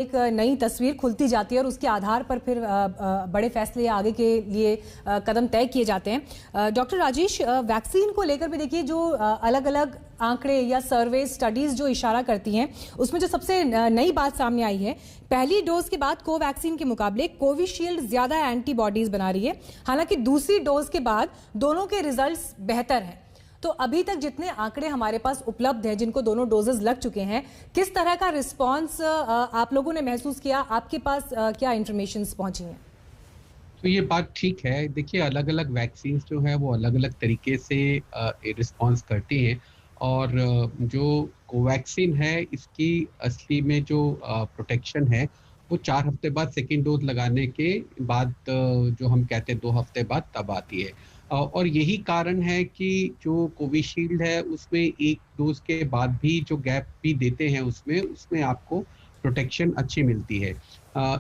एक नई तस्वीर खुलती जाती है और उसके आधार पर फिर बड़े फैसले आगे के लिए कदम तय किए जाते हैं। डॉक्टर राजेश, वैक्सीन को लेकर भी देखिए जो अलग अलग आंकड़े या सर्वे स्टडीज जो इशारा करती हैं, उसमें जो सबसे नई बात सामने आई है, पहली डोज के बाद कोवैक्सीन के मुकाबले कोविशील्ड ज्यादा एंटीबॉडीज बना रही है। हालांकि दूसरी डोज के बाद दोनों के रिजल्ट्स बेहतर हैं। तो अभी तक जितने आंकड़े हमारे पास उपलब्ध हैं, जिनको दोनों डोजेस लग चुके हैं, किस तरह का रिस्पांस आप लोगों ने महसूस किया? आपके पास क्या इंफॉर्मेशन पहुंची हैं? तो ये बात ठीक है। देखिए, अलग अलग वैक्सीन जो है वो अलग अलग तरीके से रिस्पांस करती हैं। और जो कोवैक्सीन है, इसकी असली में जो प्रोटेक्शन है वो 4 हफ्ते बाद सेकेंड डोज लगाने के बाद, जो हम कहते हैं 2 हफ्ते बाद, तब आती है। और यही कारण है कि जो कोविशील्ड है उसमें एक डोज के बाद भी जो गैप भी देते हैं उसमें आपको प्रोटेक्शन अच्छी मिलती है।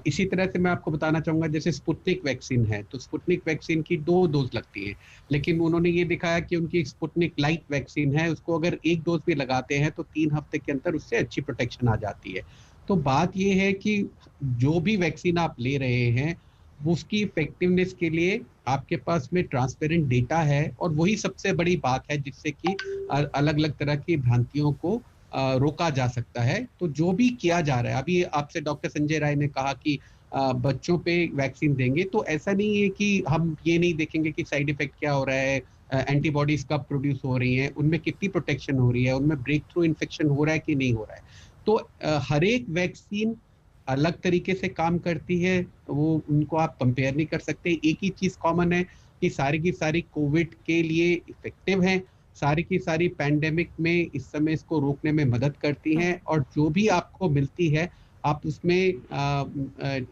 इसी तरह से मैं आपको बताना चाहूँगा, जैसे स्पुतनिक वैक्सीन है, तो स्पुतनिक वैक्सीन की 2 डोज लगती है, लेकिन उन्होंने ये दिखाया कि उनकी स्पुतनिक लाइट वैक्सीन है, उसको अगर 1 डोज भी लगाते हैं तो 3 हफ्ते के अंदर उससे अच्छी प्रोटेक्शन आ जाती है। तो बात ये है कि जो भी वैक्सीन आप ले रहे हैं, वो उसकी इफेक्टिवनेस के लिए आपके पास में ट्रांसपेरेंट डेटा है, और वही सबसे बड़ी बात है जिससे कि अलग अलग तरह की भ्रांतियों को रोका जा सकता है। तो जो भी किया जा रहा है, अभी आपसे डॉक्टर संजय राय ने कहा कि बच्चों पे वैक्सीन देंगे, तो ऐसा नहीं है कि हम ये नहीं देखेंगे कि साइड इफेक्ट क्या हो रहा है, एंटीबॉडीज कब प्रोड्यूस हो रही हैं, उनमें कितनी प्रोटेक्शन हो रही है, उनमें ब्रेक थ्रू इन्फेक्शन हो रहा है कि नहीं हो रहा है। तो हर एक वैक्सीन अलग तरीके से काम करती है, वो उनको आप कंपेयर नहीं कर सकते। एक ही चीज कॉमन है कि सारी की सारी कोविड के लिए इफेक्टिव हैं, सारी की सारी पैंडेमिक में इस समय इसको रोकने में मदद करती हैं, और जो भी आपको मिलती है आप उसमें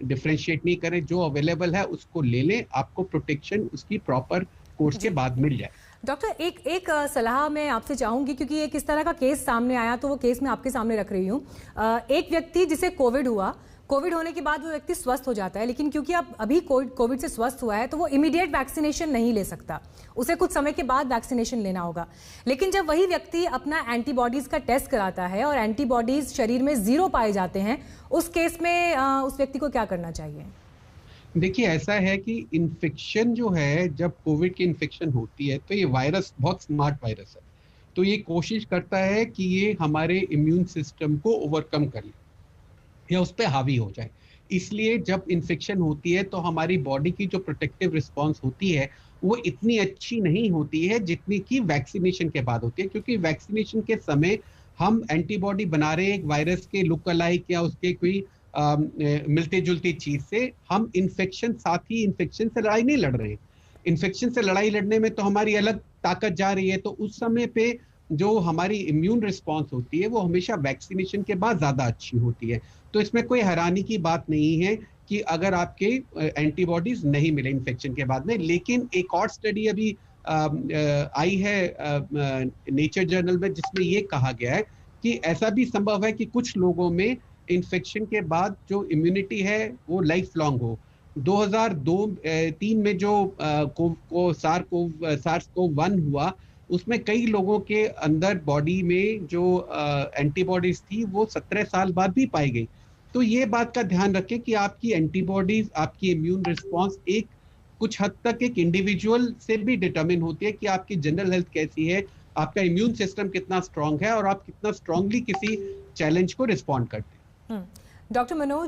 डिफरेंशिएट नहीं करें, जो अवेलेबल है उसको ले लें, आपको प्रोटेक्शन उसकी प्रॉपर कोर्स के बाद मिल जाए। डॉक्टर, एक सलाह मैं आपसे चाहूंगी, क्योंकि एक इस तरह का केस सामने आया तो वो केस मैं आपके सामने रख रही हूँ। एक व्यक्ति जिसे कोविड होने के बाद वो व्यक्ति स्वस्थ हो जाता है, लेकिन क्योंकि अब अभी कोविड से स्वस्थ हुआ है तो वो इमीडिएट वैक्सीनेशन नहीं ले सकता, उसे कुछ समय के बाद वैक्सीनेशन लेना होगा। लेकिन जब वही व्यक्ति अपना एंटीबॉडीज का टेस्ट कराता है और एंटीबॉडीज शरीर में 0 पाए जाते हैं, उस केस में उस व्यक्ति को क्या करना चाहिए? देखिए, ऐसा है कि इन्फेक्शन जो है, जब कोविड की इन्फेक्शन होती है तो ये वायरस बहुत स्मार्ट वायरस है, तो ये कोशिश करता है कि ये हमारे इम्यून सिस्टम को ओवरकम कर ले या उस पर हावी हो जाए। इसलिए जब इन्फेक्शन होती है तो हमारी बॉडी की जो प्रोटेक्टिव रिस्पॉन्स होती है वो इतनी अच्छी नहीं होती है जितनी कि वैक्सीनेशन के बाद होती है, क्योंकि वैक्सीनेशन के समय हम एंटीबॉडी बना रहे हैं एक वायरस के लुक अलाइक या उसके कोई मिलते जुलती चीज से। हम साथ ही इन्फेक्शन से लड़ाई नहीं लड़ रहे हैं। इन्फेक्शन से लड़ाई लड़ने में तो हमारी अलग ताकत जा रही है, तो उस समय पे जो हमारी इम्यून रिस्पॉन्स होती है वो हमेशा वैक्सीनेशन के बाद ज्यादा अच्छी होती है। तो इसमें कोई हैरानी की बात नहीं है कि अगर आपके एंटीबॉडीज नहीं मिले इन्फेक्शन के बाद में। लेकिन एक और स्टडी अभी आई है नेचर जर्नल में, जिसमें ये कहा गया है कि ऐसा भी संभव है कि कुछ लोगों में इन्फेक्शन के बाद जो इम्यूनिटी है वो लाइफ लॉन्ग हो। 2002-3 में जो SARS-CoV-1 हुआ, उसमें कई लोगों के अंदर बॉडी में जो एंटीबॉडीज थी वो 17 साल बाद भी पाई गई। तो ये बात का ध्यान रखें कि आपकी एंटीबॉडीज, आपकी इम्यून रिस्पॉन्स एक कुछ हद तक एक इंडिविजुअल से भी डिटरमिन होती है कि आपकी जनरल हेल्थ कैसी है, आपका इम्यून सिस्टम कितना स्ट्रांग है और आप कितना स्ट्रांगली किसी चैलेंज को रिस्पॉन्ड करते हैं। डॉक्टर मनोज